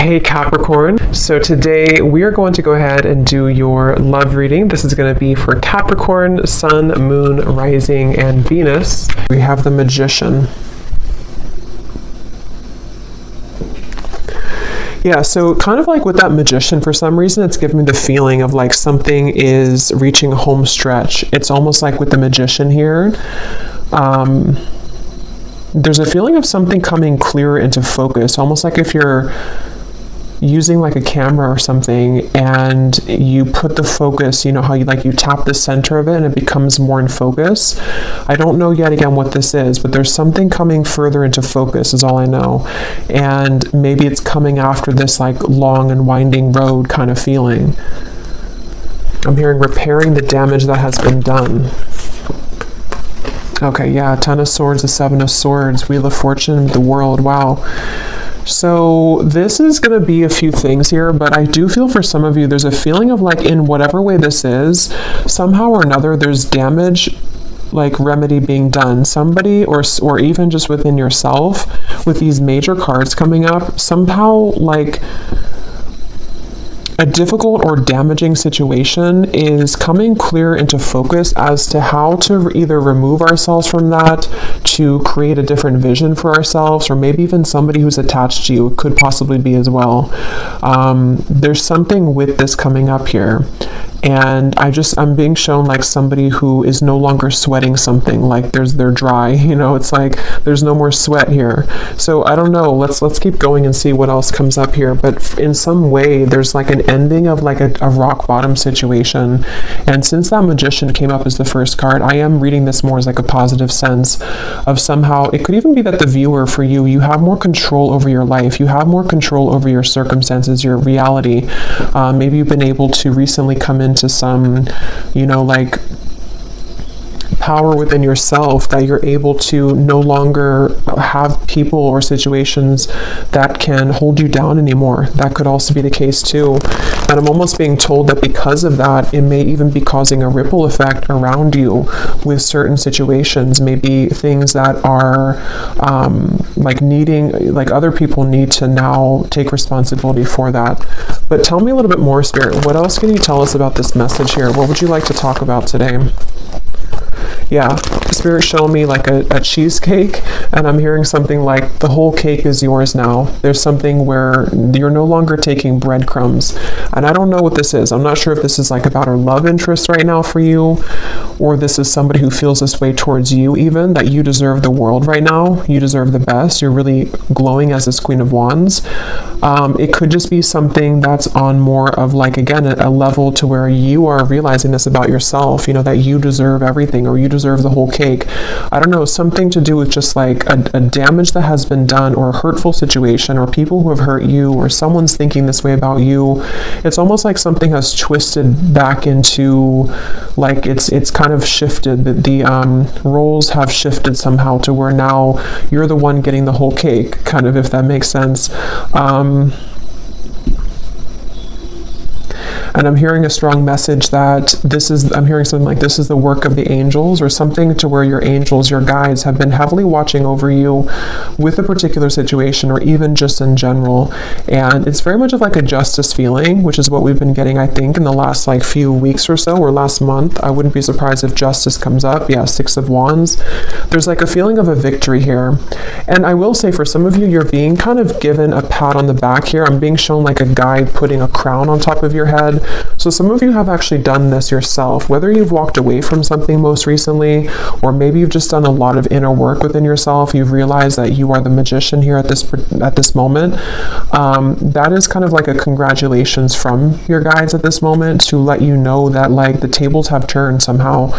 Hey Capricorn, so today we are going to go ahead and do your love reading. This is going to be for Capricorn, Sun, Moon, Rising, and Venus. We have the Magician. Yeah, so kind of like with that Magician, for some reason it's giving me the feeling of like something is reaching a home stretch. It's almost like with the Magician here, there's a feeling of something coming clearer into focus, almost like if you're using like a camera or something and you put the focus, you know how you tap the center of it and it becomes more in focus. I don't know yet again what this is, but there's something coming further into focus is all I know. And maybe it's coming after this like long and winding road kind of feeling. I'm hearing repairing the damage that has been done. Okay, yeah, Ten of Swords, the Seven of Swords, Wheel of Fortune, the World, wow. So this is going to be a few things here, but I do feel for some of you, there's a feeling of like in whatever way this is, somehow or another, there's damage, like remedy being done. Somebody or even just within yourself with these major cards coming up, somehow like a difficult or damaging situation is coming clear into focus as to how to either remove ourselves from that, to create a different vision for ourselves, or maybe even somebody who's attached to you could possibly be as well. There's something with this coming up here. And I'm being shown like somebody who is no longer sweating something, like they're dry, you know, it's like there's no more sweat here. So I don't know, let's keep going and see what else comes up here. But in some way there's like an ending of like a rock bottom situation. And since that Magician came up as the first card, I am reading this more as like a positive sense of somehow, it could even be that the viewer for you have more control over your life, you have more control over your circumstances, your reality. Maybe you've been able to recently come into some, you know, like power within yourself, that you're able to no longer have people or situations that can hold you down anymore. That could also be the case too. And I'm almost being told that because of that, it may even be causing a ripple effect around you with certain situations, maybe things that are like needing, like other people need to now take responsibility for that. But tell me a little bit more, Spirit. What else can you tell us about this message here? What would you like to talk about today? Yeah, Spirit showing me like a cheesecake, and I'm hearing something like the whole cake is yours now. There's something where you're no longer taking breadcrumbs. And I don't know what this is. I'm not sure if this is like about a love interest right now for you, or this is somebody who feels this way towards you even, that you deserve the world right now. You deserve the best. You're really glowing as this Queen of Wands. It could just be something that's on more of like, again, a level to where you are realizing this about yourself, you know, that you deserve everything, or you deserve the whole cake. I don't know, something to do with just like a damage that has been done, or a hurtful situation, or people who have hurt you, or someone's thinking this way about you. It's almost like something has twisted back into like it's kind of shifted. The roles have shifted somehow to where now you're the one getting the whole cake, kind of, if that makes sense. And I'm hearing a strong message that I'm hearing something like this is the work of the angels, or something to where your angels, your guides, have been heavily watching over you with a particular situation, or even just in general. And it's very much of like a justice feeling, which is what we've been getting, I think, in the last like few weeks or so, or last month. I wouldn't be surprised if justice comes up. Yeah, Six of Wands. There's like a feeling of a victory here. And I will say for some of you, you're being kind of given a pat on the back here. I'm being shown like a guide putting a crown on top of your head. So some of you have actually done this yourself, whether you've walked away from something most recently, or maybe you've just done a lot of inner work within yourself. You've realized that you are the Magician here at this moment. That is kind of like a congratulations from your guides at this moment, to let you know that like the tables have turned somehow.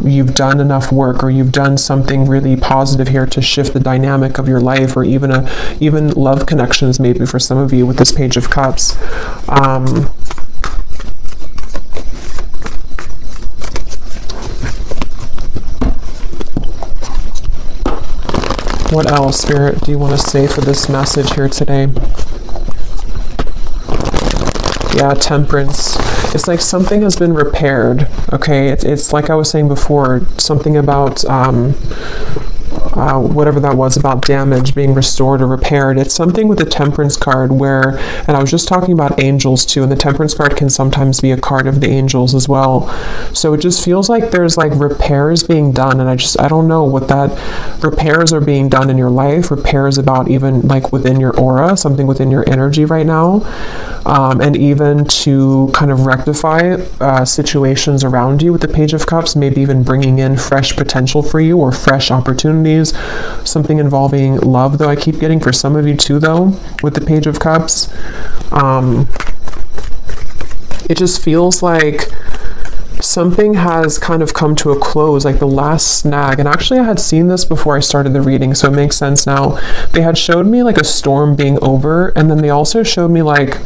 You've done enough work, or you've done something really positive here to shift the dynamic of your life, or even love connections, maybe for some of you with this Page of Cups. What else, Spirit, do you want to say for this message here today? Yeah, Temperance. It's like something has been repaired, okay? It's like I was saying before, something about whatever that was about damage being restored or repaired. It's something with the Temperance card where, and I was just talking about angels too, and the Temperance card can sometimes be a card of the angels as well. So it just feels like there's like repairs being done, and I don't know what that repairs are being done in your life, repairs about even like within your aura, something within your energy right now, and even to kind of rectify situations around you with the Page of Cups, maybe even bringing in fresh potential for you or fresh opportunities, something involving love, though I keep getting for some of you too, though, with the Page of Cups. It just feels like something has kind of come to a close, like the last snag. And actually I had seen this before I started the reading, so it makes sense now. They had showed me like a storm being over, and then they also showed me like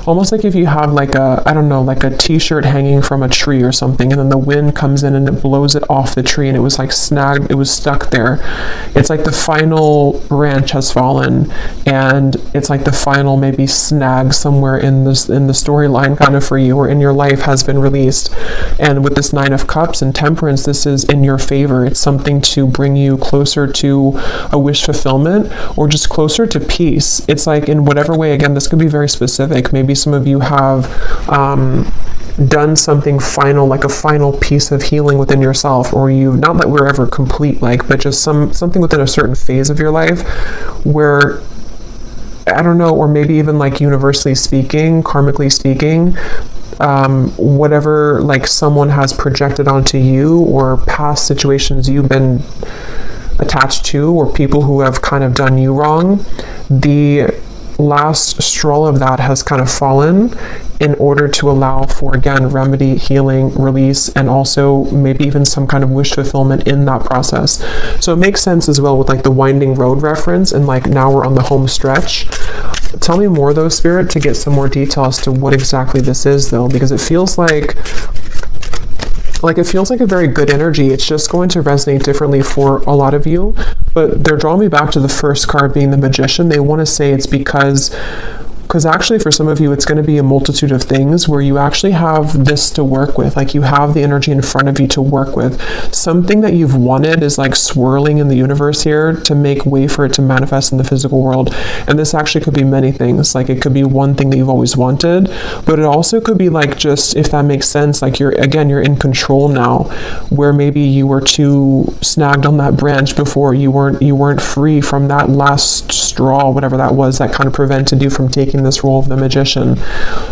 almost like if you have like a, I don't know, like a t-shirt hanging from a tree or something, and then the wind comes in and it blows it off the tree, and it was like snagged, it was stuck there. It's like the final branch has fallen, and it's like the final maybe snag somewhere in the storyline kind of for you, or in your life has been released. And with this Nine of Cups and Temperance, this is in your favor. It's something to bring you closer to a wish fulfillment, or just closer to peace. It's like in whatever way, again, this could be very specific. Maybe some of you have done something final, like a final piece of healing within yourself, or you, not that we're ever complete, like, but just something within a certain phase of your life where, I don't know, or maybe even like universally speaking, karmically speaking, whatever like someone has projected onto you, or past situations you've been attached to, or people who have kind of done you wrong, the last straw of that has kind of fallen in order to allow for, again, remedy, healing, release, and also maybe even some kind of wish fulfillment in that process. So it makes sense as well with like the winding road reference, and like now we're on the home stretch. Tell me more though, Spirit, to get some more detail as to what exactly this is though, because it feels like it feels like a very good energy. It's just going to resonate differently for a lot of you, but they're drawing me back to the first card being the Magician. They want to say it's because actually for some of you, it's going to be a multitude of things where you actually have this to work with. Like you have the energy in front of you to work with. Something that you've wanted is like swirling in the universe here to make way for it to manifest in the physical world. And this actually could be many things. Like it could be one thing that you've always wanted, but it also could be like, just, if that makes sense, like you're in control now, where maybe you were too snagged on that branch before. You weren't free from that last straw, whatever that was, that kind of prevented you from taking this role of the Magician,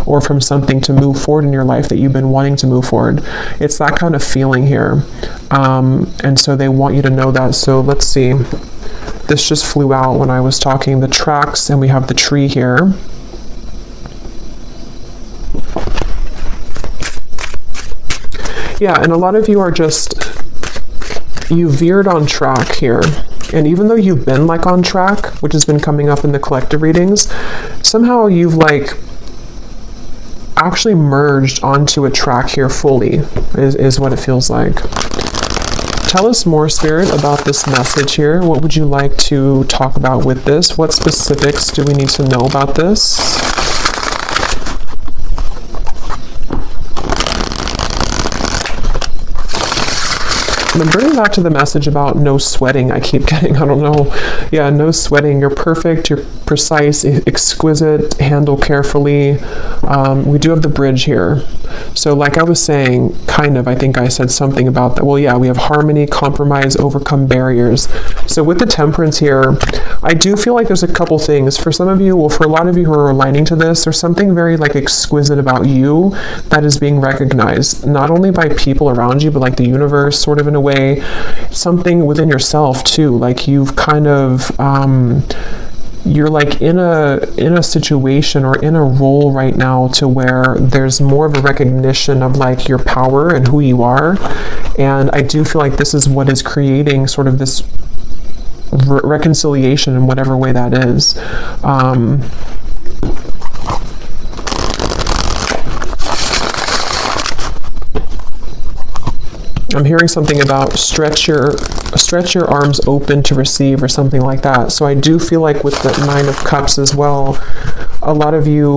or from something to move forward in your life that you've been wanting to move forward. It's that kind of feeling here. And so they want you to know that. So let's see. This just flew out when I was talking. The tracks, and we have the tree here. Yeah, and a lot of you are just, you veered on track here. And even though you've been like on track, which has been coming up in the collective readings, somehow you've like actually merged onto a track here fully, is what it feels like. Tell us more, Spirit, about this message here. What would you like to talk about with this? What specifics do we need to know about this? I'm bringing back to the message about no sweating. I keep getting, I don't know. Yeah, no sweating. You're perfect. You're precise, exquisite, handle carefully. We do have the bridge here. So like I was saying, kind of, I think I said something about that. Well, yeah, we have harmony, compromise, overcome barriers. So with the Temperance here, I do feel like there's a couple things. For some of you, well, for a lot of you who are aligning to this, there's something very like exquisite about you that is being recognized, not only by people around you, but like the universe, sort of in a way, something within yourself too. Like you've kind of, you're like in a situation or in a role right now to where there's more of a recognition of like your power and who you are. And I do feel like this is what is creating sort of this reconciliation in whatever way that is. I'm hearing something about stretch your arms open to receive, or something like that. So I do feel like with the Nine of Cups as well, a lot of you,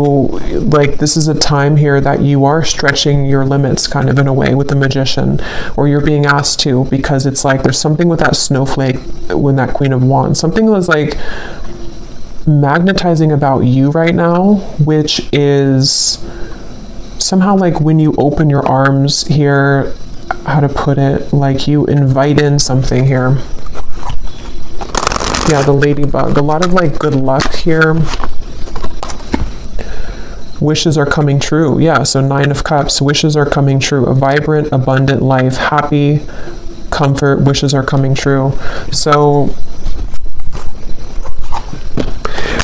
like, this is a time here that you are stretching your limits kind of in a way with the Magician, or you're being asked to, because it's like there's something with that snowflake when that Queen of Wands, something was like magnetizing about you right now, which is somehow like when you open your arms here, how to put it, like you invite in something here. Yeah, the ladybug, a lot of like good luck here. Wishes are coming true. Yeah, so 9 of Cups, wishes are coming true. A vibrant, abundant life, happy, comfort, wishes are coming true. So,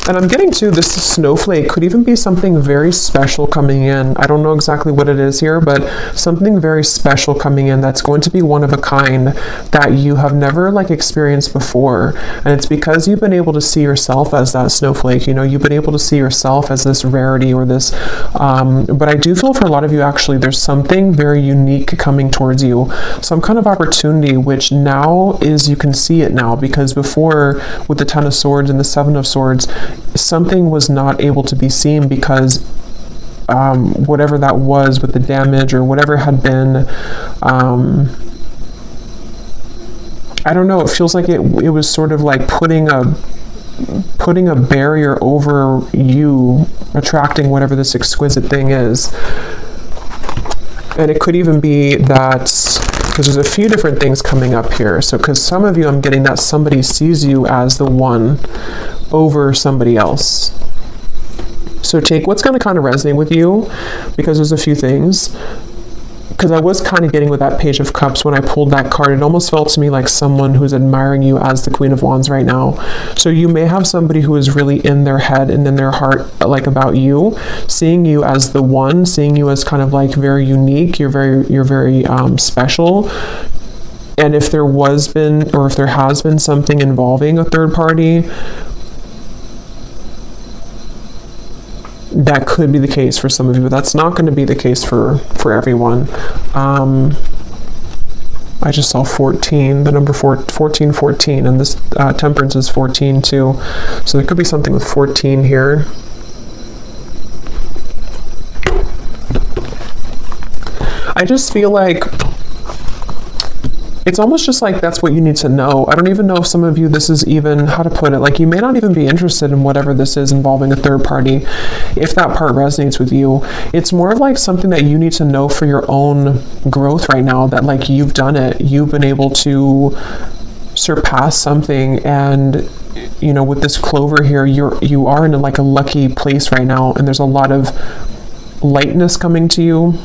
and I'm getting to this snowflake could even be something very special coming in. I don't know exactly what it is here, but something very special coming in that's going to be one of a kind that you have never like experienced before. And it's because you've been able to see yourself as that snowflake, you know, you've been able to see yourself as this rarity or this, but I do feel for a lot of you, actually, there's something very unique coming towards you, some kind of opportunity, which now is, you can see it now, because before with the 10 of Swords and the 7 of Swords, something was not able to be seen because whatever that was with the damage or whatever had been, I don't know, it feels like it was sort of like putting a barrier over you attracting whatever this exquisite thing is. And it could even be that, because there's a few different things coming up here. So because some of you, I'm getting that somebody sees you as the one over somebody else. So take what's going to kind of resonate with you, because there's a few things. Because I was kind of getting with that Page of Cups when I pulled that card, it almost felt to me like someone who's admiring you as the Queen of Wands right now. So you may have somebody who is really in their head and in their heart, like about you, seeing you as the one, seeing you as kind of like very unique, you're very special. And if there was been, or if there has been something involving a third party, that could be the case for some of you, but that's not going to be the case for everyone. I just saw 14, the number 14, and this Temperance is 14 too. So there could be something with 14 here. I just feel like it's almost just like that's what you need to know. I don't even know if some of you, this is even, how to put it, like you may not even be interested in whatever this is involving a third party, if that part resonates with you. It's more of like something that you need to know for your own growth right now, that like you've done it, you've been able to surpass something, and you know, with this clover here, you are in like a lucky place right now, and there's a lot of lightness coming to you.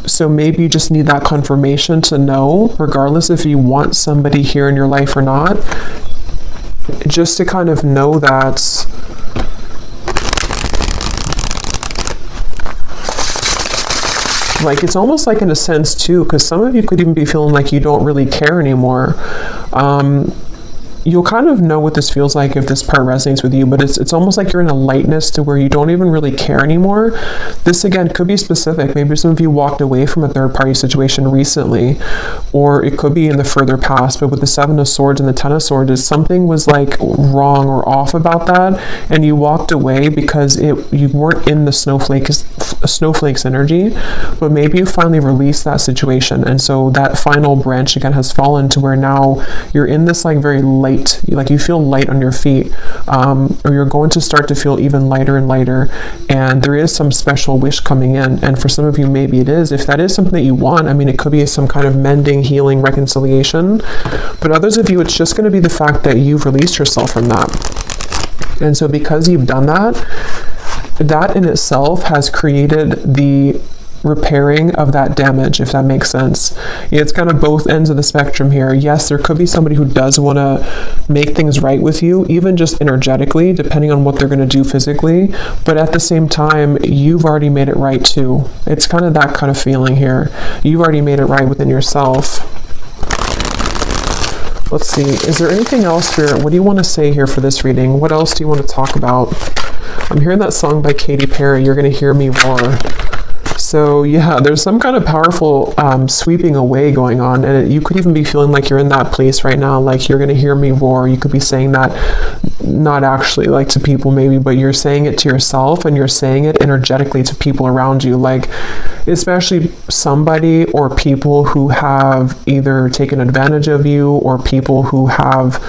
So maybe you just need that confirmation to know, regardless if you want somebody here in your life or not, just to kind of know that like it's almost like in a sense too, because some of you could even be feeling like you don't really care anymore. You'll kind of know what this feels like if this part resonates with you, but it's almost like you're in a lightness to where you don't even really care anymore. This again could be specific. Maybe some of you walked away from a third party situation recently, or it could be in the further past, but with the 7 of Swords and the 10 of Swords, something was like wrong or off about that, and you walked away because you weren't in the snowflake's energy, but maybe you finally released that situation, and so that final branch again has fallen to where now you're in this like very light, like you feel light on your feet, or you're going to start to feel even lighter and lighter, and there is some special wish coming in. And for some of you, maybe it is, if that is something that you want, I mean, it could be some kind of mending, healing, reconciliation, but others of you, it's just going to be the fact that you've released yourself from that. And so because you've done that, that in itself has created the repairing of that damage, if that makes sense. It's kind of both ends of the spectrum here. Yes, there could be somebody who does want to make things right with you, even just energetically, depending on what they're going to do physically, but at the same time, you've already made it right too. It's kind of that kind of feeling here. You've already made it right within yourself. Let's see, is there anything else, Spirit? What do you want to say here for this reading? What else do you want to talk about? I'm hearing that song by Katy Perry, You're Gonna Hear Me Roar. So yeah, there's some kind of powerful sweeping away going on, and you could even be feeling like you're in that place right now, like you're gonna hear me roar. You could be saying that not actually like to people maybe, but you're saying it to yourself, and you're saying it energetically to people around you, like especially somebody or people who have either taken advantage of you, or people who have,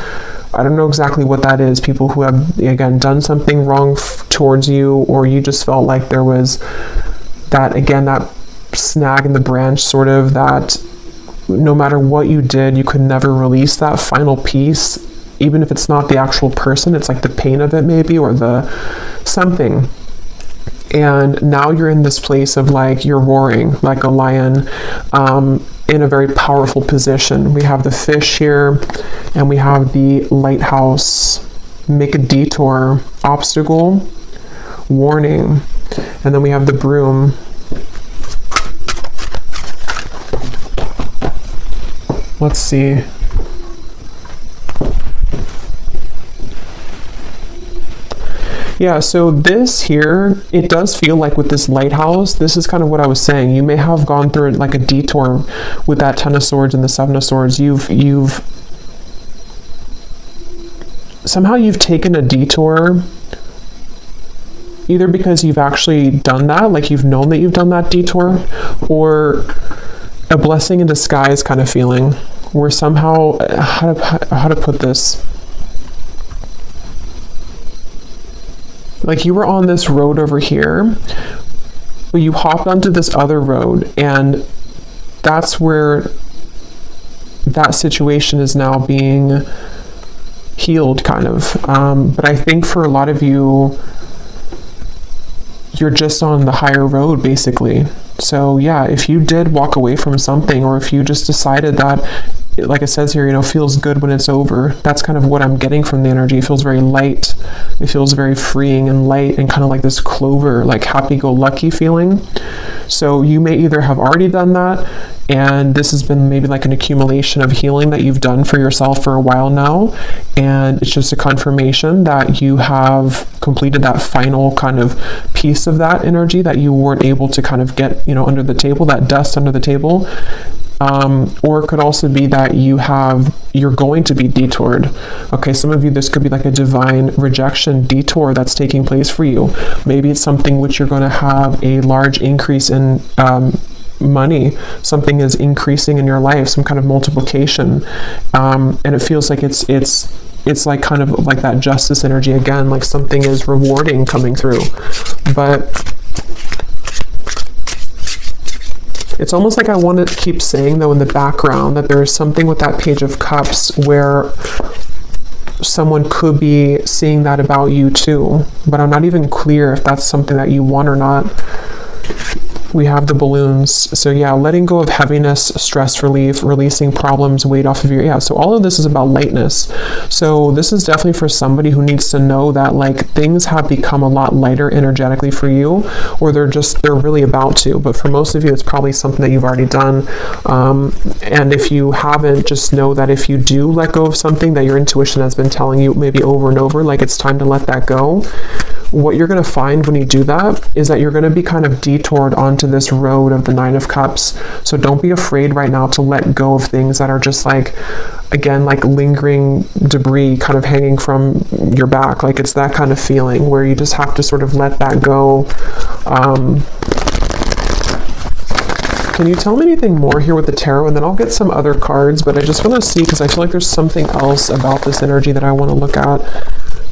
I don't know exactly what that is, people who have, again, done something wrong towards you, or you just felt like there was that, again, that snag in the branch, sort of, that no matter what you did, you could never release that final piece, even if it's not the actual person, it's like the pain of it maybe, or the something. And now you're in this place of like, you're roaring like a lion, in a very powerful position. We have the fish here, and we have the lighthouse, make a detour, obstacle, warning, and then we have the broom. Let's see. Yeah, so this here, it does feel like with this lighthouse, this is kind of what I was saying. You may have gone through like a detour with that Ten of Swords and the Seven of Swords. Somehow you've taken a detour, either because you've actually done that, like you've known that you've done that detour, or a blessing in disguise kind of feeling, where somehow, how to put this, like you were on this road over here, but you hopped onto this other road, and that's where that situation is now being healed, kind of. But I think for a lot of you, you're just on the higher road, basically. So yeah, if you did walk away from something, or if you just decided that, like it says here, feels good when it's over. That's kind of what I'm getting from the energy. It feels very light. It feels very freeing and light, and kind of like this clover, like happy-go-lucky feeling. So you may either have already done that, and this has been maybe like an accumulation of healing that you've done for yourself for a while now, and it's just a confirmation that you have completed that final kind of piece of that energy that you weren't able to kind of get, under the table, that dust under the table. Or it could also be that you're going to be detoured. Okay, some of you, this could be like a divine rejection detour that's taking place for you. Maybe it's something which you're going to have a large increase in money. Something is increasing in your life, some kind of multiplication, and it feels like it's like kind of like that justice energy again, like something is rewarding coming through. But it's almost like I want to keep saying, though, in the background, that there is something with that Page of Cups where someone could be seeing that about you too, but I'm not even clear if that's something that you want or not. We have the balloons. So yeah, letting go of heaviness, stress relief, releasing problems, weight off of so all of this is about lightness. So this is definitely for somebody who needs to know that like things have become a lot lighter energetically for you, or they're really about to. But for most of you, it's probably something that you've already done. And if you haven't, just know that if you do let go of something that your intuition has been telling you maybe over and over, like it's time to let that go, what you're going to find when you do that is that you're going to be kind of detoured onto this road of the Nine of Cups. So don't be afraid right now to let go of things that are just like, again, like lingering debris kind of hanging from your back. Like it's that kind of feeling where you just have to sort of let that go. Can you tell me anything more here with the tarot? And then I'll get some other cards, but I just want to see, because I feel like there's something else about this energy that I want to look at.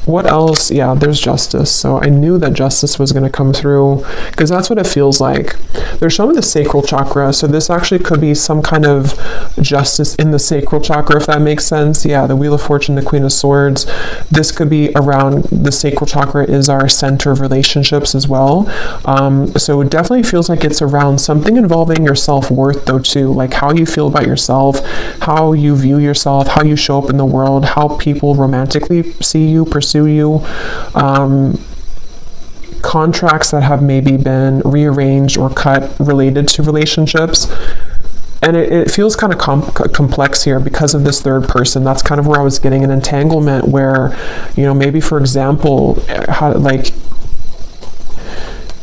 What else? Yeah, there's justice. So I knew that justice was going to come through, because that's what it feels like. They're showing the sacral chakra. So this actually could be some kind of justice in the sacral chakra, if that makes sense. Yeah, the Wheel of Fortune, the Queen of Swords. This could be around, the sacral chakra is our center of relationships as well. So it definitely feels like it's around something involving your self-worth though too, like how you feel about yourself, how you view yourself, how you show up in the world, how people romantically see you, pursue you, contracts that have maybe been rearranged or cut related to relationships. And it feels kind of complex here because of this third person. That's kind of where I was getting an entanglement where, maybe for example,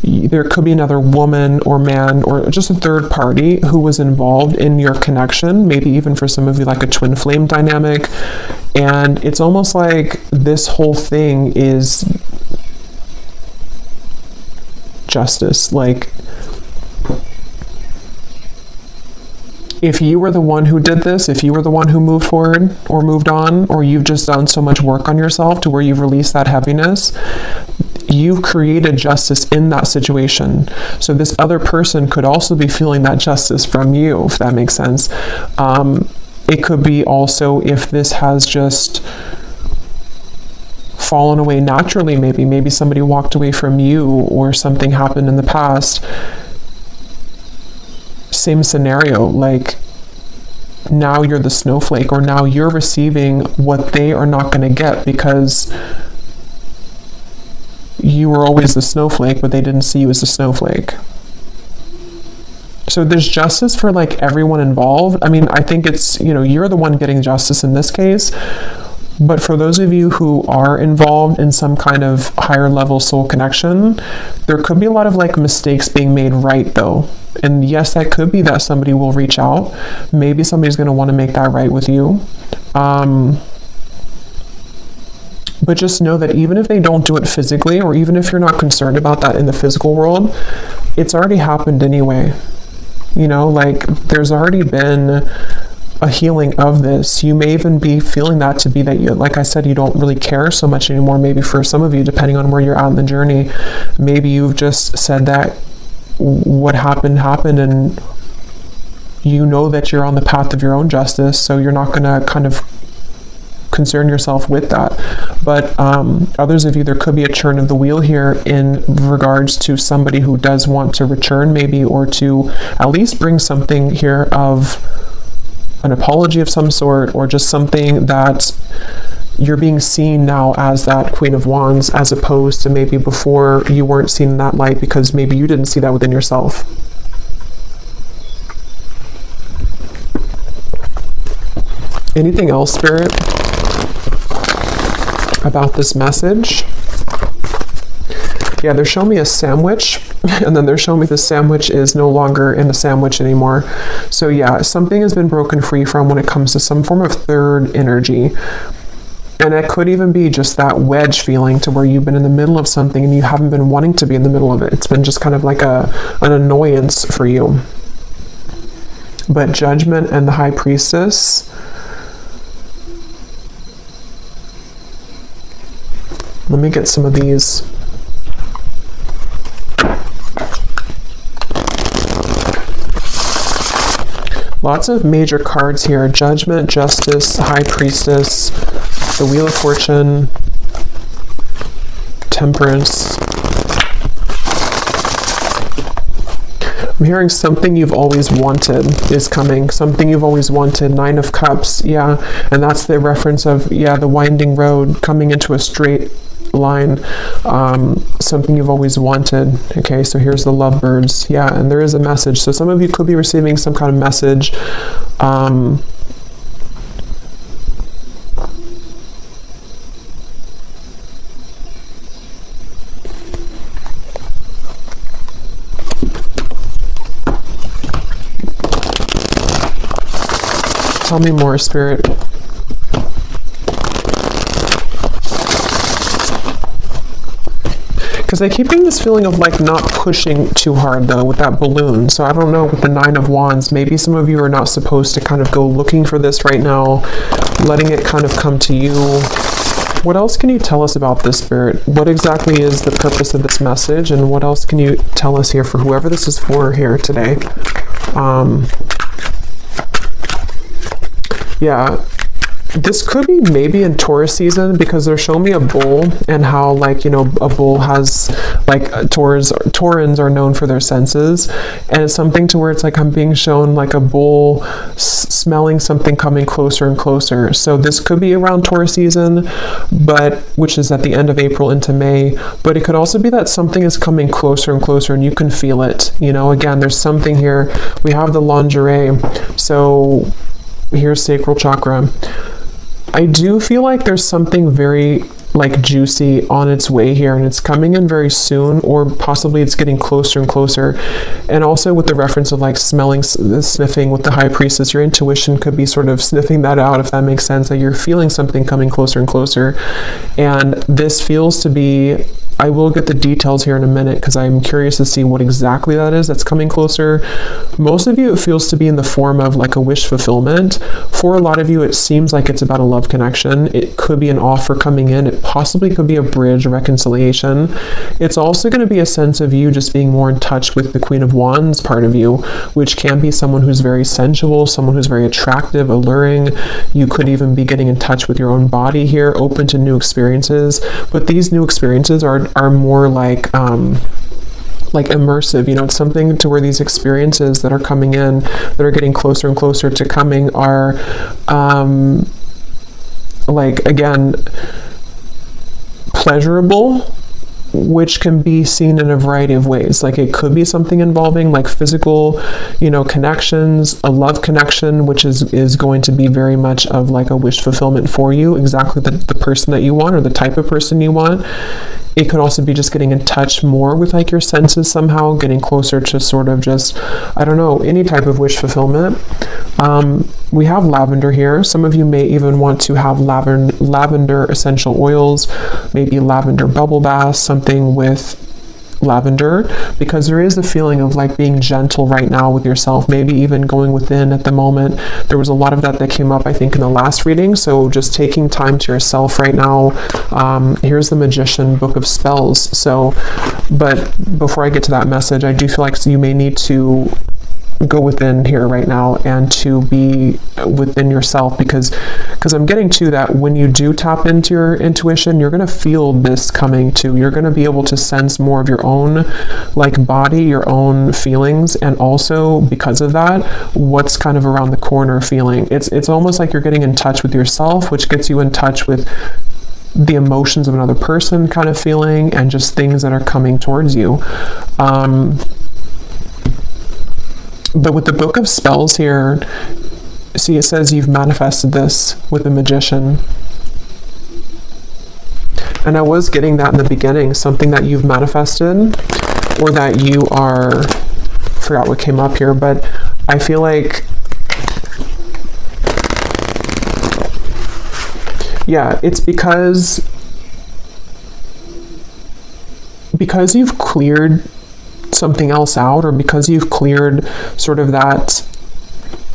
there could be another woman or man or just a third party who was involved in your connection, maybe even for some of you like a twin flame dynamic. And it's almost like this whole thing is justice. Like, if you were the one who did this, if you were the one who moved forward or moved on, or you've just done so much work on yourself to where you've released that heaviness, you've created justice in that situation. So this other person could also be feeling that justice from you, if that makes sense. It could be also if this has just fallen away naturally, maybe somebody walked away from you or something happened in the past. Same scenario, like now you're the snowflake, or now you're receiving what they are not going to get because you were always the snowflake, but they didn't see you as a snowflake. So there's justice for like everyone involved. I mean, I think it's, you're the one getting justice in this case. But for those of you who are involved in some kind of higher level soul connection, there could be a lot of like mistakes being made right though. And yes, that could be that somebody will reach out. Maybe somebody's going to want to make that right with you. But just know that even if they don't do it physically, or even if you're not concerned about that in the physical world, it's already happened anyway. Like there's already been a healing of this. You may even be feeling that to be that you, like I said, you don't really care so much anymore. Maybe for some of you, depending on where you're at in the journey, maybe you've just said that what happened, and you know that you're on the path of your own justice, so you're not going to kind of concern yourself with that. But others of you, there could be a churn of the wheel here in regards to somebody who does want to return maybe, or to at least bring something here of an apology of some sort, or just something that you're being seen now as that Queen of Wands, as opposed to maybe before you weren't seen in that light because maybe you didn't see that within yourself. Anything else, Spirit, about this message? Yeah, they're showing me a sandwich, and then they're showing me the sandwich is no longer in the sandwich anymore. So yeah, something has been broken free from when it comes to some form of third energy. And it could even be just that wedge feeling to where you've been in the middle of something and you haven't been wanting to be in the middle of it. It's been just kind of like an annoyance for you. But Judgment and the High Priestess, let me get some of these. Lots of major cards here. Judgment, Justice, High Priestess, the Wheel of Fortune, Temperance. I'm hearing something you've always wanted is coming. Something you've always wanted. Nine of Cups. Yeah. And that's the reference of, the winding road coming into a straight line. Something you've always wanted. Okay, so here's the lovebirds. Yeah, and there is a message. So some of you could be receiving some kind of message. Tell me more, Spirit. Because I keep getting this feeling of like not pushing too hard though with that balloon. So I don't know, with the Nine of Wands, maybe some of you are not supposed to kind of go looking for this right now, letting it kind of come to you. What else can you tell us about this, Spirit? What exactly is the purpose of this message, and what else can you tell us here for whoever this is for here today? Yeah, this could be maybe in Taurus season, because they're showing me a bull, and how like, a bull has like Taurans are known for their senses, and it's something to where it's like I'm being shown like a bull smelling something coming closer and closer. So this could be around Taurus season, but which is at the end of April into May, but it could also be that something is coming closer and closer and you can feel it. Again, there's something here. We have the lingerie. So here's sacral chakra. I do feel like there's something very like juicy on its way here, and it's coming in very soon, or possibly it's getting closer and closer. And also with the reference of like smelling, sniffing with the high priestess, your intuition could be sort of sniffing that out, if that makes sense, that you're feeling something coming closer and closer. And this feels to be, I will get the details here in a minute because I'm curious to see what exactly that is that's coming closer. Most of you, it feels to be in the form of like a wish fulfillment. For a lot of you, it seems like it's about a love connection. It could be an offer coming in. It possibly could be a bridge, a reconciliation. It's also going to be a sense of you just being more in touch with the Queen of Wands part of you, which can be someone who's very sensual, someone who's very attractive, alluring. You could even be getting in touch with your own body here, open to new experiences. But these new experiences are more like immersive, you know. It's something to where these experiences that are coming in, that are getting closer and closer to coming, are like, again, pleasurable, which can be seen in a variety of ways. Like, it could be something involving like physical, you know, connections, a love connection, which is going to be very much of like a wish fulfillment for you, exactly the person that you want or the type of person you want. It could also be just getting in touch more with like your senses somehow, getting closer to sort of just, I don't know, any type of wish fulfillment. We have lavender here. Some of you may even want to have lavender essential oils, maybe lavender bubble bath, something with lavender, because there is a feeling of like being gentle right now with yourself, maybe even going within at the moment. There was a lot of that came up, I think, in the last reading. So just taking time to yourself right now. Here's the Magician Book of Spells. So, but before I get to that message, I do feel like you may need to go within here right now and to be within yourself, because I'm getting to that when you do tap into your intuition, you're going to feel this coming too. You're going to be able to sense more of your own like body, your own feelings, and also because of that, what's kind of around the corner feeling. It's almost like you're getting in touch with yourself, which gets you in touch with the emotions of another person kind of feeling, and just things that are coming towards you. But with the Book of Spells here, see, it says you've manifested this with the Magician. And I was getting that in the beginning, something that you've manifested, or that you are, I forgot what came up here, but I feel like, yeah, it's because you've cleared something else out, or because you've cleared sort of that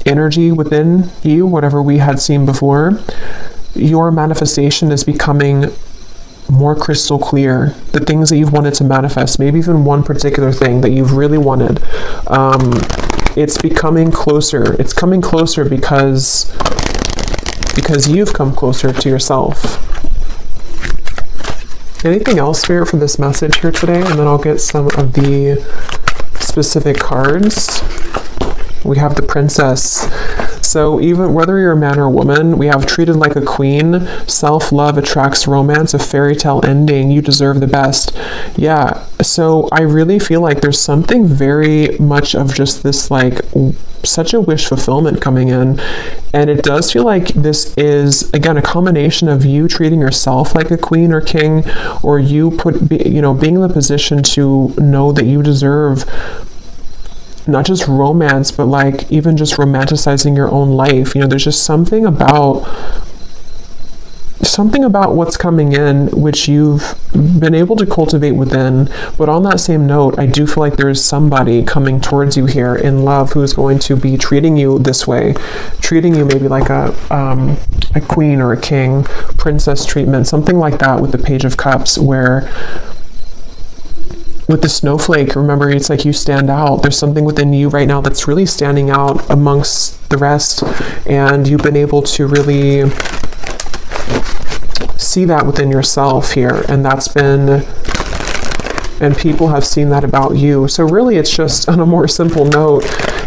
energy within you, whatever we had seen before, your manifestation is becoming more crystal clear. The things that you've wanted to manifest, maybe even one particular thing that you've really wanted, it's becoming closer. It's coming closer because you've come closer to yourself. Anything else, Spirit, for this message here today? And then I'll get some of the specific cards. We have the Princess. So even whether you're a man or a woman, we have treated like a queen, self-love attracts romance, a fairy tale ending, you deserve the best. Yeah, so I really feel like there's something very much of just this like such a wish fulfillment coming in. And it does feel like this is, again, a combination of you treating yourself like a queen or king, or you being in the position to know that you deserve not just romance, but like even just romanticizing your own life. You know, there's just something about what's coming in, which you've been able to cultivate within. But on that same note, I do feel like there's somebody coming towards you here in love who's going to be treating you this way, treating you maybe like a queen or a king, princess treatment, something like that with the Page of Cups, where with the snowflake, remember, it's like you stand out. There's something within you right now that's really standing out amongst the rest, and you've been able to really see that within yourself here, and people have seen that about you. So really, it's just on a more simple note,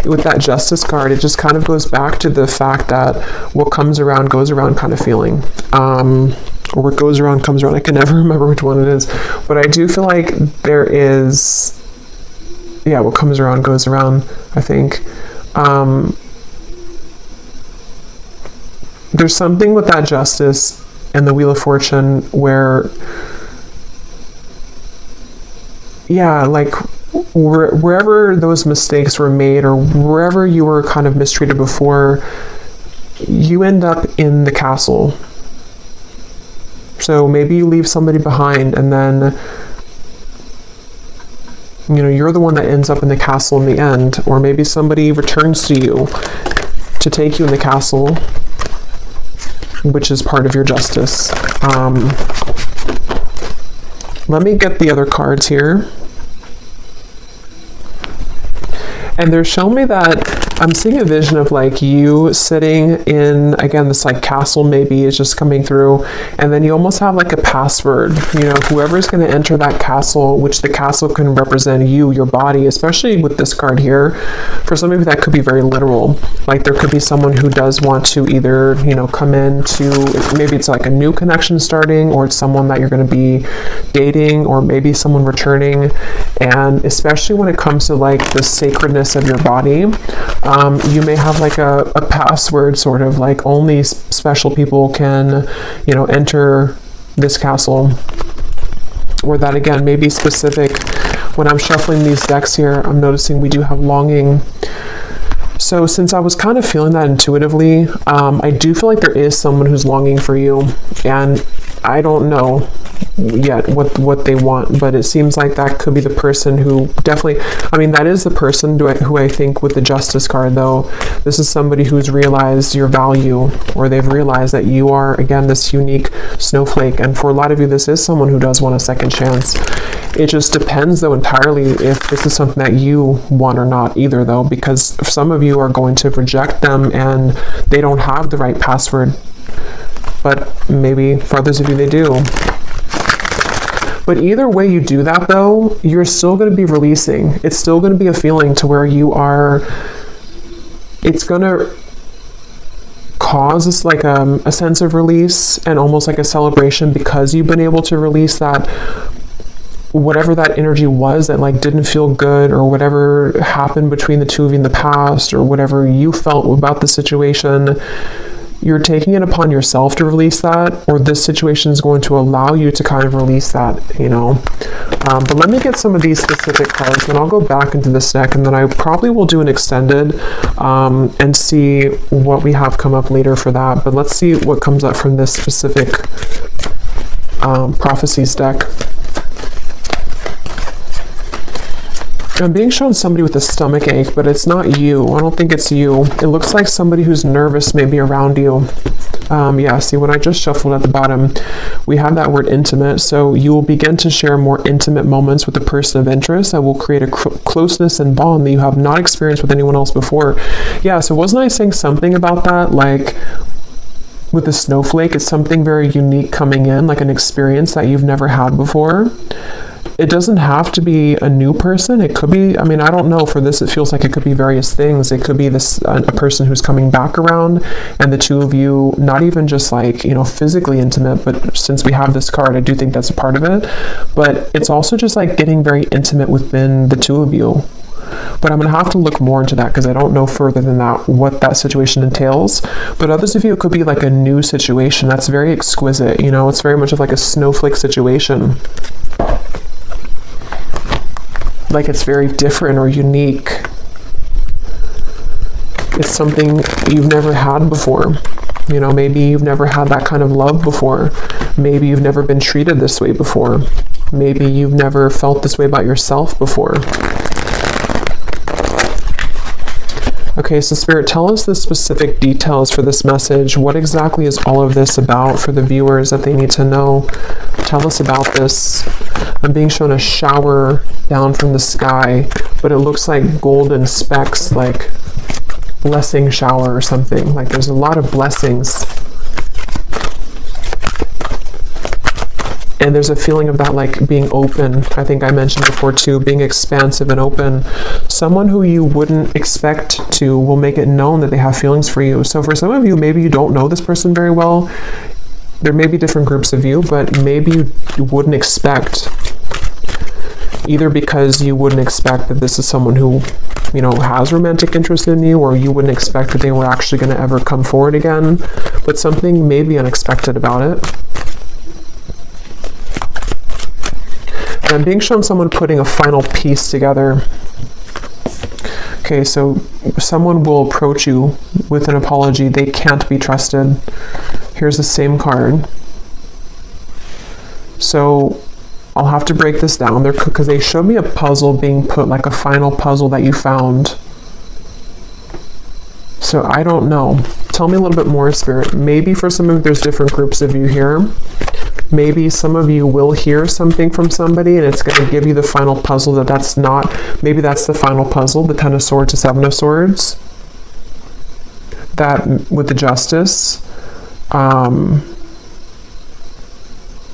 with that Justice card, it just kind of goes back to the fact that what comes around goes around kind of feeling. Or what goes around comes around. I can never remember which one it is, but I do feel like there is, yeah, what comes around goes around, I think. There's something with that Justice and the Wheel of Fortune, where, yeah, like wherever those mistakes were made or wherever you were kind of mistreated before, you end up in the castle. So maybe you leave somebody behind, and then, you know, you're the one that ends up in the castle in the end. Or maybe somebody returns to you to take you in the castle, which is part of your justice. Let me get the other cards here. And they're showing me that I'm seeing a vision of like you sitting in, again, this like castle maybe is just coming through, and then you almost have like a password, you know, whoever's going to enter that castle, which the castle can represent you, your body, especially with this card here. For some of you, that could be very literal. Like there could be someone who does want to either, you know, come in to, maybe it's like a new connection starting, or it's someone that you're going to be dating, or maybe someone returning. And especially when it comes to like the sacredness of your body, you may have like a password, sort of like only special people can, you know, enter this castle. Or that, again, may be specific. When I'm shuffling these decks here, I'm noticing we do have longing. So since I was kind of feeling that intuitively, I do feel like there is someone who's longing for you, and I don't know yet what they want, but it seems like that could be the person who definitely, I mean, that is the person who I think with the Justice card, though. This is somebody who's realized your value, or they've realized that you are, again, this unique snowflake. And for a lot of you, this is someone who does want a second chance. It just depends, though, entirely if this is something that you want or not either, though, because some of you are going to reject them and they don't have the right password. But maybe for others of you, they do. But either way you do that, though, you're still going to be releasing. It's still going to be a feeling to where you are, it's going to cause this like a sense of release and almost like a celebration, because you've been able to release that, whatever that energy was that like didn't feel good, or whatever happened between the two of you in the past, or whatever you felt about the situation. You're taking it upon yourself to release that, or this situation is going to allow you to kind of release that, you know. But let me get some of these specific cards, then I'll go back into this deck, and then I probably will do an extended and see what we have come up later for that. But let's see what comes up from this specific prophecies deck. I'm being shown somebody with a stomach ache, but it's not you. I don't think it's you. It looks like somebody who's nervous maybe around you. Yeah, see, when I just shuffled at the bottom, we have that word intimate. So you will begin to share more intimate moments with a person of interest that will create a closeness and bond that you have not experienced with anyone else before. Yeah, so wasn't I saying something about that? Like, with the snowflake, it's something very unique coming in, like an experience that you've never had before. It doesn't have to be a new person. It could be, I mean, I don't know, for this, it feels like it could be various things. It could be this, a person who's coming back around, and the two of you, not even just like, you know, physically intimate, but since we have this card, I do think that's a part of it. But it's also just like getting very intimate within the two of you. But I'm going to have to look more into that, because I don't know further than that what that situation entails. But others of you, it could be like a new situation that's very exquisite, you know, it's very much of like a snowflake situation. Like it's very different or unique. It's something you've never had before. You know, maybe you've never had that kind of love before. Maybe you've never been treated this way before. Maybe you've never felt this way about yourself before. Okay, so Spirit, tell us the specific details for this message. What exactly is all of this about for the viewers that they need to know? Tell us about this. I'm being shown a shower down from the sky, but it looks like golden specks, like blessing shower or something. Like there's a lot of blessings. And there's a feeling of that like being open. I think I mentioned before too, being expansive and open. Someone who you wouldn't expect to will make it known that they have feelings for you. So for some of you, maybe you don't know this person very well. There may be different groups of you, but maybe you wouldn't expect, either because you wouldn't expect that this is someone who has romantic interest in you, or you wouldn't expect that they were actually going to ever come forward again, but something may be unexpected about it. And I'm being shown someone putting a final piece together. Okay, so someone will approach you with an apology. They can't be trusted. Here's the same card. So I'll have to break this down there because they showed me a puzzle being put, like a final puzzle that you found. So I don't know. Tell me a little bit more, Spirit. Maybe for some of you, there's different groups of you here. Maybe some of you will hear something from somebody and it's going to give you the final puzzle that's not. Maybe that's the final puzzle, the Ten of Swords to Seven of Swords. That with the Justice.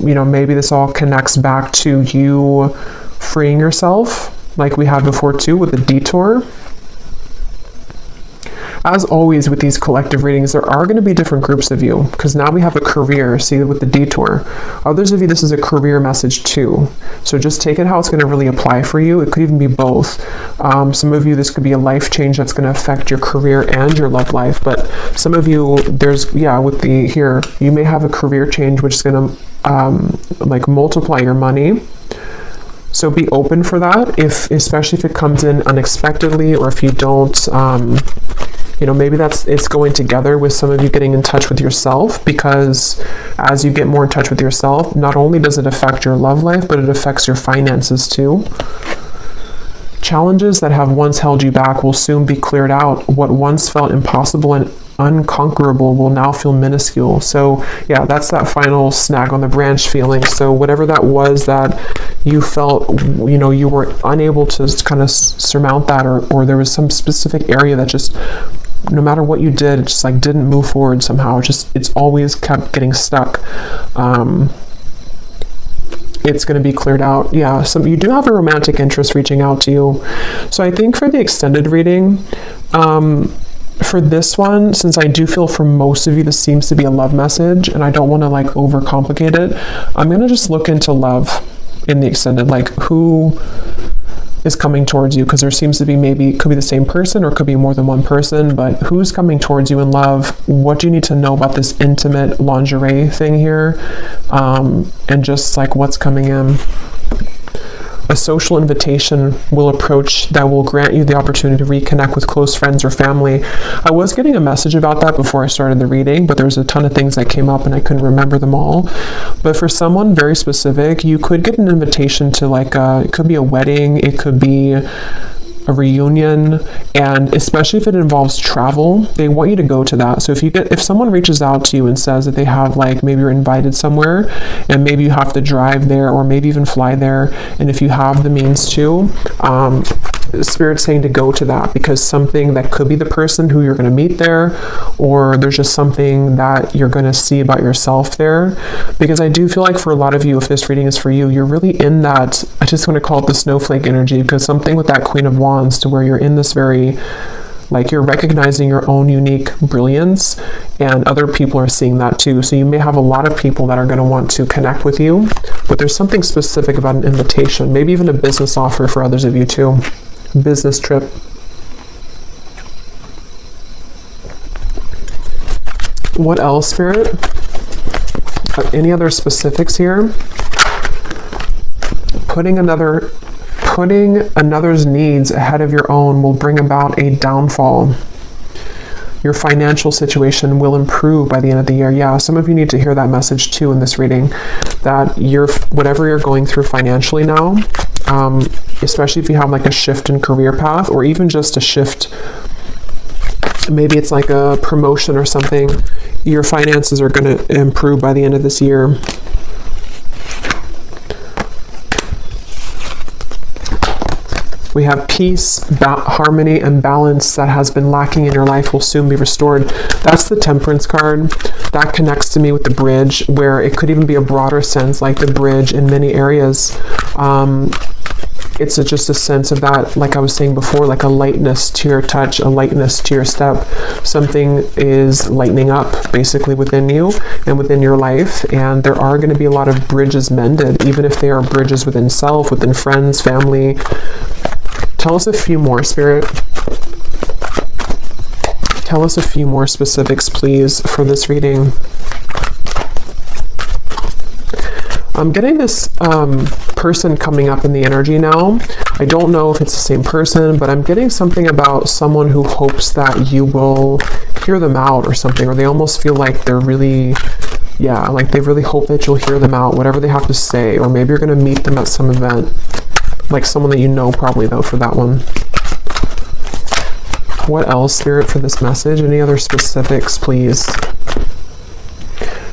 Maybe this all connects back to you freeing yourself, like we had before too with the detour. As always with these collective readings, there are going to be different groups of you, because now we have a career, see, with the detour. Others of you, this is a career message too. So just take it how it's going to really apply for you. It could even be both. Some of you, this could be a life change that's going to affect your career and your love life. But some of you, you may have a career change, which is going to multiply your money. So be open for that, especially if it comes in unexpectedly, or if you don't, maybe it's going together with some of you getting in touch with yourself, because as you get more in touch with yourself, not only does it affect your love life, but it affects your finances too. Challenges that have once held you back will soon be cleared out. What once felt impossible and unconquerable will now feel minuscule. So yeah, that's that final snag on the branch feeling. So whatever that was that you felt, you were unable to kind of surmount that, or there was some specific area that just, no matter what you did, it just didn't move forward somehow. It's always kept getting stuck. It's going to be cleared out. Yeah, so you do have a romantic interest reaching out to you. So I think for the extended reading, for this one, since I do feel for most of you this seems to be a love message, and I don't want to overcomplicate it, I'm going to just look into love in the extended, who is coming towards you, because there seems to be, maybe it could be the same person or it could be more than one person, but who's coming towards you in love? What do you need to know about this intimate lingerie thing here? And just what's coming in. A social invitation will approach that will grant you the opportunity to reconnect with close friends or family. I was getting a message about that before I started the reading, but there's a ton of things that came up and I couldn't remember them all. But for someone very specific, you could get an invitation to it could be a wedding, it could be a reunion, and especially if it involves travel, they want you to go to that. So if someone reaches out to you and says that they have maybe you're invited somewhere and maybe you have to drive there or maybe even fly there, and if you have the means to, Spirit's saying to go to that, because something that could be the person who you're going to meet there, or there's just something that you're going to see about yourself there. Because I do feel for a lot of you, if this reading is for you, you're really in that, I just want to call it the snowflake energy, because something with that Queen of Wands, to where you're in this very, you're recognizing your own unique brilliance, and other people are seeing that too. So you may have a lot of people that are going to want to connect with you, but there's something specific about an invitation, maybe even a business offer for others of you too. Business trip. What else, Spirit? Any other specifics here? Putting another's needs ahead of your own will bring about a downfall. Your financial situation will improve by the end of the year. Yeah, some of you need to hear that message too in this reading, that whatever you're going through financially now, especially if you have a shift in career path, or even just a shift, maybe it's a promotion or something, your finances are going to improve by the end of this year. We have peace, harmony, and balance that has been lacking in your life will soon be restored. That's the Temperance card. That connects to me with the bridge, where it could even be a broader sense, like the bridge in many areas. It's just a sense of that, like I was saying before, like a lightness to your touch, a lightness to your step. Something is lightening up basically within you and within your life, and there are going to be a lot of bridges mended, even if they are bridges within self, within friends, family. Tell us a few more, Spirit. Tell us a few more specifics, please, for this reading. I'm getting this person coming up in the energy now. I don't know if it's the same person, but I'm getting something about someone who hopes that you will hear them out or something, or they almost feel like they're really, like they really hope that you'll hear them out, whatever they have to say, or maybe you're going to meet them at some event, like someone that you know probably though for that one. What else, Spirit, for this message? Any other specifics, please?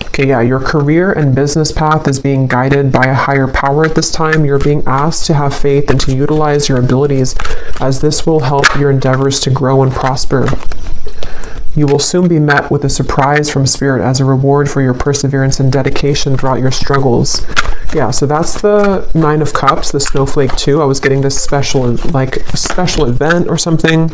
Okay, your career and business path is being guided by a higher power at this time. You're being asked to have faith and to utilize your abilities, as this will help your endeavors to grow and prosper. You will soon be met with a surprise from Spirit as a reward for your perseverance and dedication throughout your struggles. Yeah, so that's the Nine of Cups, the Snowflake 2. I was getting this special event or something.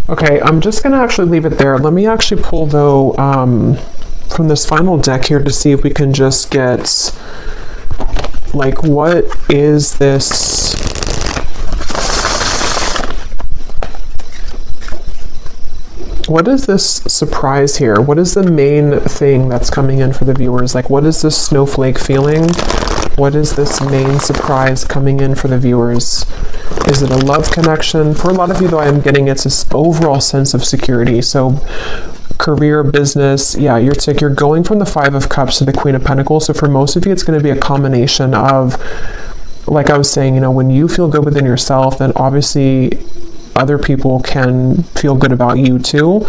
Okay, I'm just going to actually leave it there. Let me actually pull, though, from this final deck here to see if we can just get, like, what is this? What is this surprise here? What is the main thing that's coming in for the viewers? Like, what is this snowflake feeling? What is this main surprise coming in for the viewers? Is it a love connection? For a lot of you, though, I am getting it's this overall sense of security. So career, business, you're going from the Five of Cups to the Queen of Pentacles. So for most of you, it's going to be a combination of, like I was saying, when you feel good within yourself, then obviously other people can feel good about you too.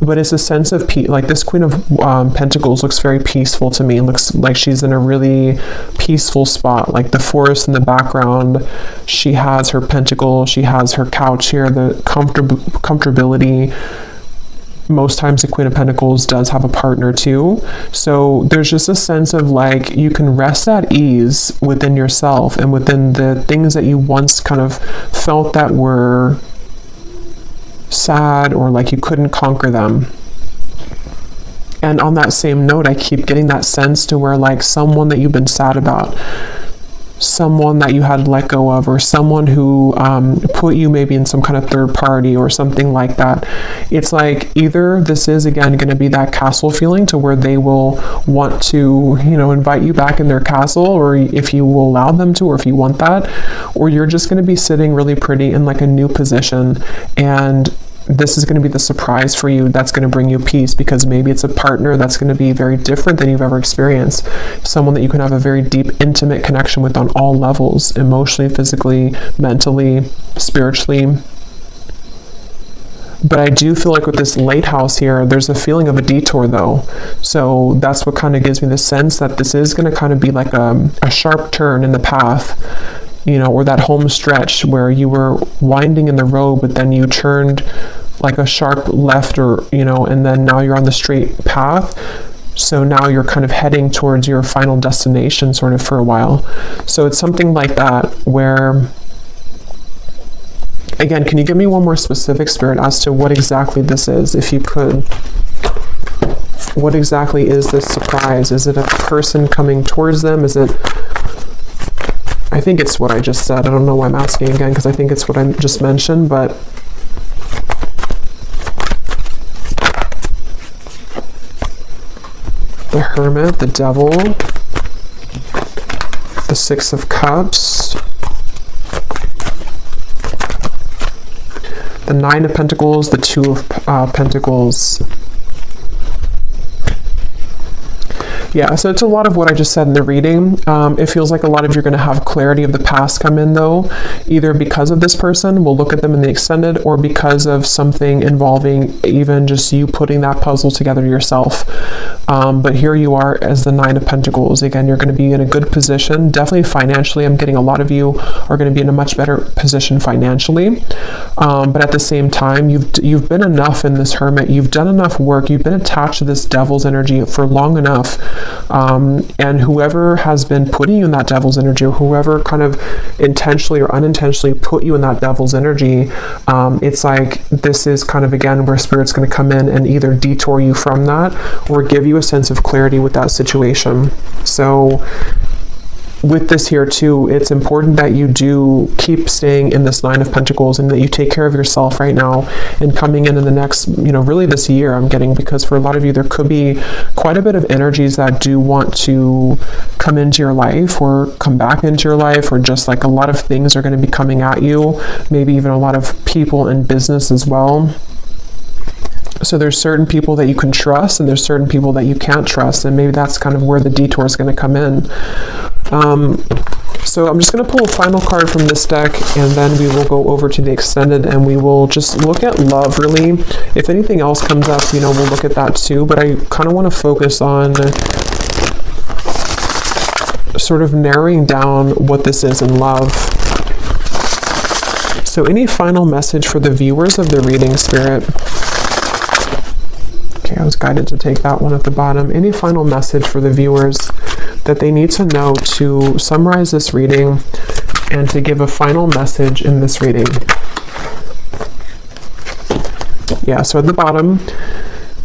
But it's a sense of peace. Like this Queen of Pentacles looks very peaceful to me. It looks like she's in a really peaceful spot, like the forest in the background. She has her pentacle, she has her couch here, the comfortability. Most times the Queen of Pentacles does have a partner too. So there's just a sense of like you can rest at ease within yourself and within the things that you once kind of felt that were sad or like you couldn't conquer them. And on that same note, I keep getting that sense to where like someone that you've been sad about, someone that you had to let go of, or someone who put you maybe in some kind of third party or something like that. It's like either this is again going to be that castle feeling to where they will want to, invite you back in their castle, or if you will allow them to, or if you want that, or you're just going to be sitting really pretty in like a new position, and this is going to be the surprise for you that's going to bring you peace, because maybe it's a partner that's going to be very different than you've ever experienced. Someone that you can have a very deep, intimate connection with on all levels, emotionally, physically, mentally, spiritually. But I do feel like with this lighthouse here, there's a feeling of a detour though. So that's what kind of gives me the sense that this is going to kind of be like a sharp turn in the path, or that home stretch where you were winding in the road, but then you turned like a sharp left or, and then now you're on the straight path. So now you're kind of heading towards your final destination sort of for a while. So it's something like that where, again, can you give me one more specific, Spirit, as to what exactly this is, if you could? What exactly is this surprise? Is it a person coming towards them? Is it... I think it's what I just said. I don't know why I'm asking again, because I think it's what I just mentioned, but the Hermit, the Devil, the Six of Cups, the Nine of Pentacles, the Two of Pentacles. Yeah, so it's a lot of what I just said in the reading. It feels like a lot of you're going to have clarity of the past come in though, either because of this person, we'll look at them in the extended, or because of something involving even just you putting that puzzle together yourself. But here you are as the Nine of Pentacles. Again, you're going to be in a good position. Definitely financially, I'm getting a lot of you are going to be in a much better position financially. But at the same time, you've been enough in this Hermit. You've done enough work. You've been attached to this Devil's energy for long enough And whoever has been putting you in that devil's energy, or whoever kind of intentionally or unintentionally put you in that devil's energy, it's like this is kind of, again, where Spirit's going to come in and either detour you from that or give you a sense of clarity with that situation. So with this here too, it's important that you do keep staying in this Nine of Pentacles, and that you take care of yourself right now and coming in the next, really this year, I'm getting, because for a lot of you, there could be quite a bit of energies that do want to come into your life or come back into your life, or just like a lot of things are going to be coming at you, maybe even a lot of people in business as well. So there's certain people that you can trust, and there's certain people that you can't trust, and maybe that's kind of where the detour is going to come in. So I'm just going to pull a final card from this deck, and then we will go over to the extended, and we will just look at love, really. If anything else comes up, we'll look at that too, but I kind of want to focus on sort of narrowing down what this is in love. So any final message for the viewers of the reading, Spirit? Okay, I was guided to take that one at the bottom. Any final message for the viewers that they need to know to summarize this reading and to give a final message in this reading? Yeah, so at the bottom,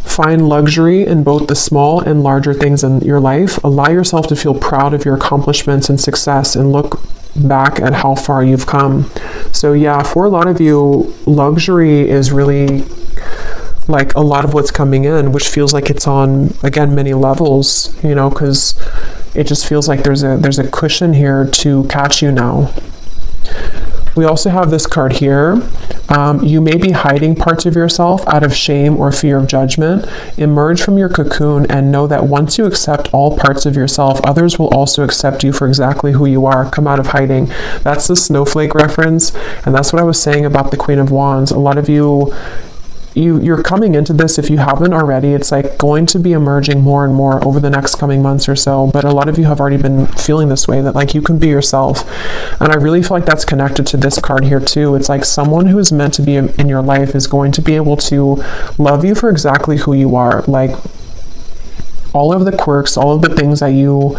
find luxury in both the small and larger things in your life. Allow yourself to feel proud of your accomplishments and success, and look back at how far you've come. So yeah, for a lot of you, luxury is really like a lot of what's coming in, which feels like it's on, again, many levels, because it just feels like there's a cushion here to catch you now. We also have this card here. You may be hiding parts of yourself out of shame or fear of judgment. Emerge from your cocoon and know that once you accept all parts of yourself, others will also accept you for exactly who you are. Come out of hiding. That's the snowflake reference, and that's what I was saying about the Queen of Wands. A lot of you're coming into this, if you haven't already, it's like going to be emerging more and more over the next coming months or so. But a lot of you have already been feeling this way, that like you can be yourself. And I really feel like that's connected to this card here too. It's like someone who is meant to be in your life is going to be able to love you for exactly who you are. Like all of the quirks, all of the things that you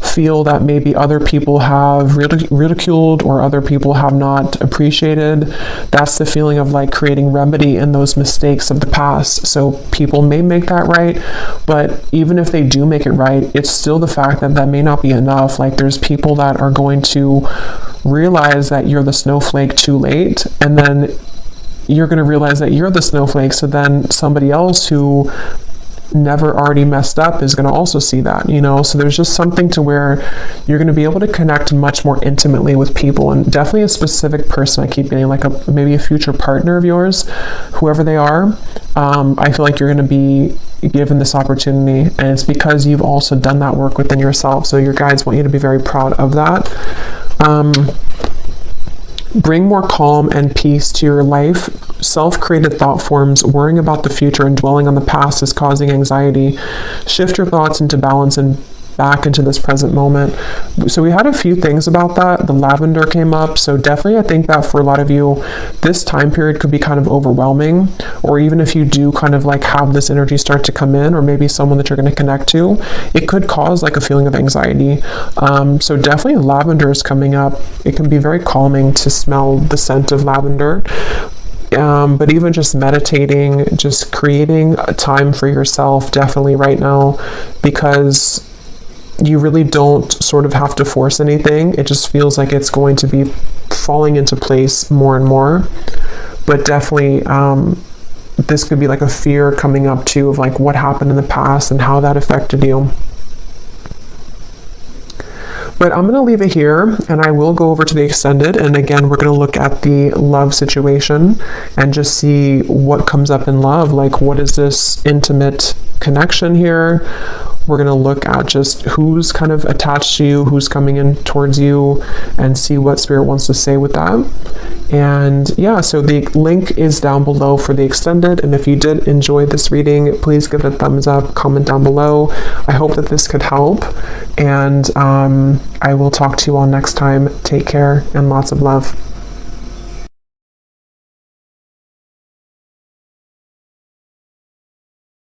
feel that maybe other people have ridiculed or other people have not appreciated. That's the feeling of like creating remedy in those mistakes of the past. So people may make that right, but even if they do make it right, it's still the fact that that may not be enough. Like there's people that are going to realize that you're the snowflake too late, and then you're going to realize that you're the snowflake, so then somebody else who never already messed up is going to also see that, so there's just something to where you're going to be able to connect much more intimately with people, and definitely a specific person. I keep getting like maybe a future partner of yours, whoever they are. I feel like you're going to be given this opportunity, and it's because you've also done that work within yourself. So your guides want you to be very proud of that. Bring more calm and peace to your life. Self-created thought forms, worrying about the future and dwelling on the past is causing anxiety. Shift your thoughts into balance and back into this present moment. So we had a few things about that. The lavender came up. So definitely I think that for a lot of you, this time period could be kind of overwhelming, or even if you do kind of like have this energy start to come in, or maybe someone that you're going to connect to, it could cause like a feeling of anxiety. So definitely lavender is coming up. It can be very calming to smell the scent of lavender. But even just meditating, just creating a time for yourself, definitely right now, because you really don't sort of have to force anything. It just feels like it's going to be falling into place more and more. But definitely, this could be like a fear coming up too of like what happened in the past and how that affected you. But I'm going to leave it here, and I will go over to the extended, and again we're going to look at the love situation and just see what comes up in love. Like, what is this intimate connection here? We're going to look at just who's kind of attached to you, who's coming in towards you, and see what Spirit wants to say with that. And yeah, so the link is down below for the extended, and if you did enjoy this reading, please give it a thumbs up, comment down below. I hope that this could help, and I will talk to you all next time. Take care and lots of love.